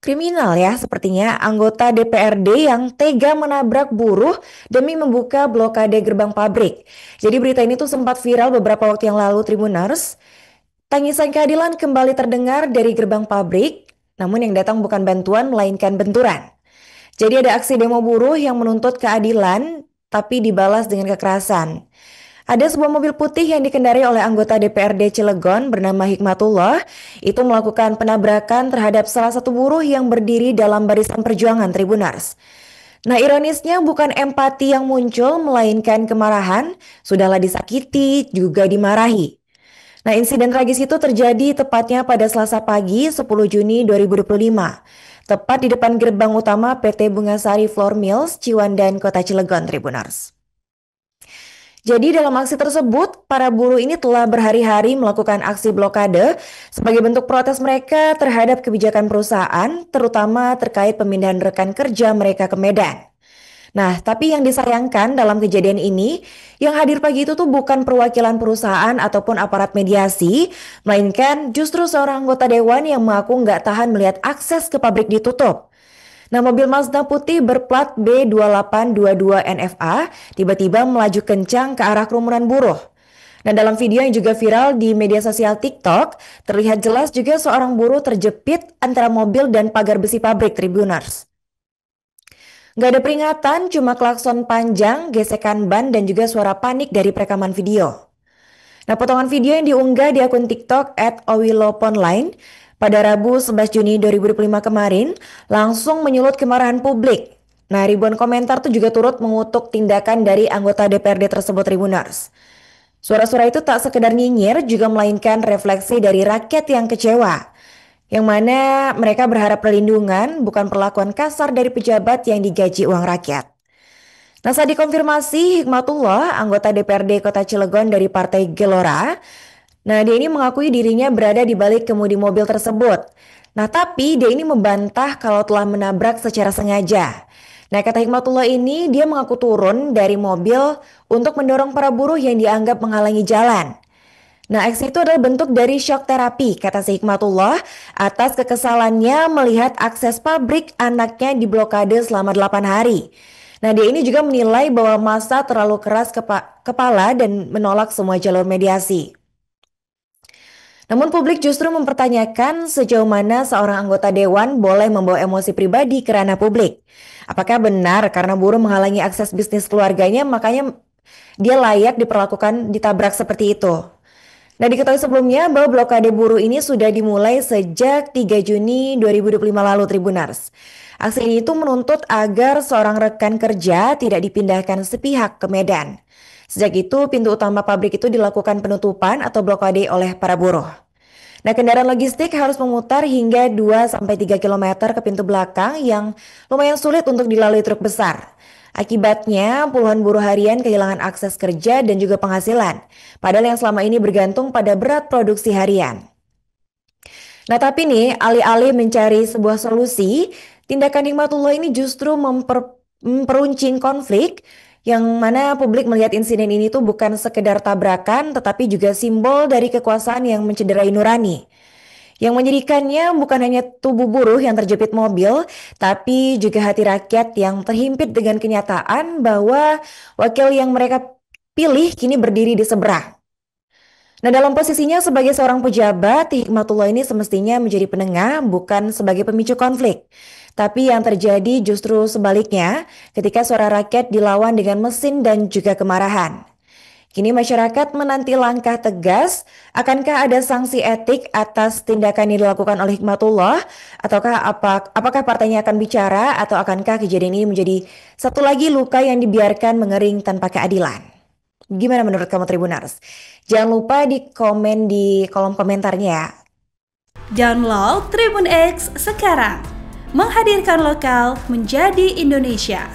Kriminal ya sepertinya anggota DPRD yang tega menabrak buruh demi membuka blokade gerbang pabrik. Jadi berita ini tuh sempat viral beberapa waktu yang lalu Tribuners. Tangisan keadilan kembali terdengar dari gerbang pabrik, namun yang datang bukan bantuan melainkan benturan. Jadi ada aksi demo buruh yang menuntut keadilan tapi dibalas dengan kekerasan. Ada sebuah mobil putih yang dikendarai oleh anggota DPRD Cilegon bernama Hikmatullah itu melakukan penabrakan terhadap salah satu buruh yang berdiri dalam barisan perjuangan Tribunars. Nah ironisnya bukan empati yang muncul melainkan kemarahan, sudahlah disakiti juga dimarahi. Nah insiden tragis itu terjadi tepatnya pada Selasa pagi 10 Juni 2025. Tepat di depan gerbang utama PT Bungasari Flour Mills, Ciwandan, Kota Cilegon, Tribunars. Jadi dalam aksi tersebut, para buruh ini telah berhari-hari melakukan aksi blokade sebagai bentuk protes mereka terhadap kebijakan perusahaan, terutama terkait pemindahan rekan kerja mereka ke Medan. Nah, tapi yang disayangkan dalam kejadian ini, yang hadir pagi itu tuh bukan perwakilan perusahaan ataupun aparat mediasi, melainkan justru seorang anggota dewan yang mengaku nggak tahan melihat akses ke pabrik ditutup. Nah, mobil Mazda putih berplat B2822 NFA tiba-tiba melaju kencang ke arah kerumunan buruh. Nah, dalam video yang juga viral di media sosial TikTok, terlihat jelas juga seorang buruh terjepit antara mobil dan pagar besi pabrik Tribuners. Gak ada peringatan, cuma klakson panjang, gesekan ban, dan juga suara panik dari perekaman video. Nah, potongan video yang diunggah di akun TikTok @owiloponline pada Rabu 11 Juni 2025 kemarin langsung menyulut kemarahan publik. Nah, ribuan komentar tuh juga turut mengutuk tindakan dari anggota DPRD tersebut Tribunars. Suara-suara itu tak sekedar nyinyir, juga melainkan refleksi dari rakyat yang kecewa. Yang mana mereka berharap perlindungan, bukan perlakuan kasar dari pejabat yang digaji uang rakyat. Nah, saat dikonfirmasi, Hikmatullah, anggota DPRD Kota Cilegon dari Partai Gelora, nah dia ini mengakui dirinya berada di balik kemudi mobil tersebut. Nah, tapi dia ini membantah kalau telah menabrak secara sengaja. Nah, kata Hikmatullah ini, dia mengaku turun dari mobil untuk mendorong para buruh yang dianggap menghalangi jalan. Nah, aksi itu adalah bentuk dari shock terapi, kata si Hikmatullah, atas kekesalannya melihat akses pabrik anaknya diblokade selama 8 hari. Nah, dia ini juga menilai bahwa massa terlalu keras kepala dan menolak semua jalur mediasi. Namun publik justru mempertanyakan sejauh mana seorang anggota dewan boleh membawa emosi pribadi ke ranah publik. Apakah benar karena buruh menghalangi akses bisnis keluarganya makanya dia layak diperlakukan ditabrak seperti itu? Nah, diketahui sebelumnya bahwa blokade buruh ini sudah dimulai sejak 3 Juni 2025 lalu Tribunars. Aksi ini itu menuntut agar seorang rekan kerja tidak dipindahkan sepihak ke Medan. Sejak itu, pintu utama pabrik itu dilakukan penutupan atau blokade oleh para buruh. Nah, kendaraan logistik harus memutar hingga 2-3 km ke pintu belakang yang lumayan sulit untuk dilalui truk besar. Akibatnya, puluhan buruh harian kehilangan akses kerja dan juga penghasilan, padahal yang selama ini bergantung pada berat produksi harian. Nah, tapi nih, alih-alih mencari sebuah solusi, tindakan Hikmatullah ini justru memperuncing konflik, yang mana publik melihat insiden ini tuh bukan sekedar tabrakan, tetapi juga simbol dari kekuasaan yang mencederai nurani. Yang menyedihkannya bukan hanya tubuh buruh yang terjepit mobil, tapi juga hati rakyat yang terhimpit dengan kenyataan bahwa wakil yang mereka pilih kini berdiri di seberang. Nah, dalam posisinya sebagai seorang pejabat, Hikmatullah ini semestinya menjadi penengah bukan sebagai pemicu konflik. Tapi yang terjadi justru sebaliknya ketika suara rakyat dilawan dengan mesin dan juga kemarahan. Kini masyarakat menanti langkah tegas, akankah ada sanksi etik atas tindakan yang dilakukan oleh Hikmatullah? Ataukah apakah partainya akan bicara atau akankah kejadian ini menjadi satu lagi luka yang dibiarkan mengering tanpa keadilan? Gimana menurut kamu Tribunars? Jangan lupa di komen di kolom komentarnya ya. Download Tribun X sekarang, menghadirkan lokal menjadi Indonesia.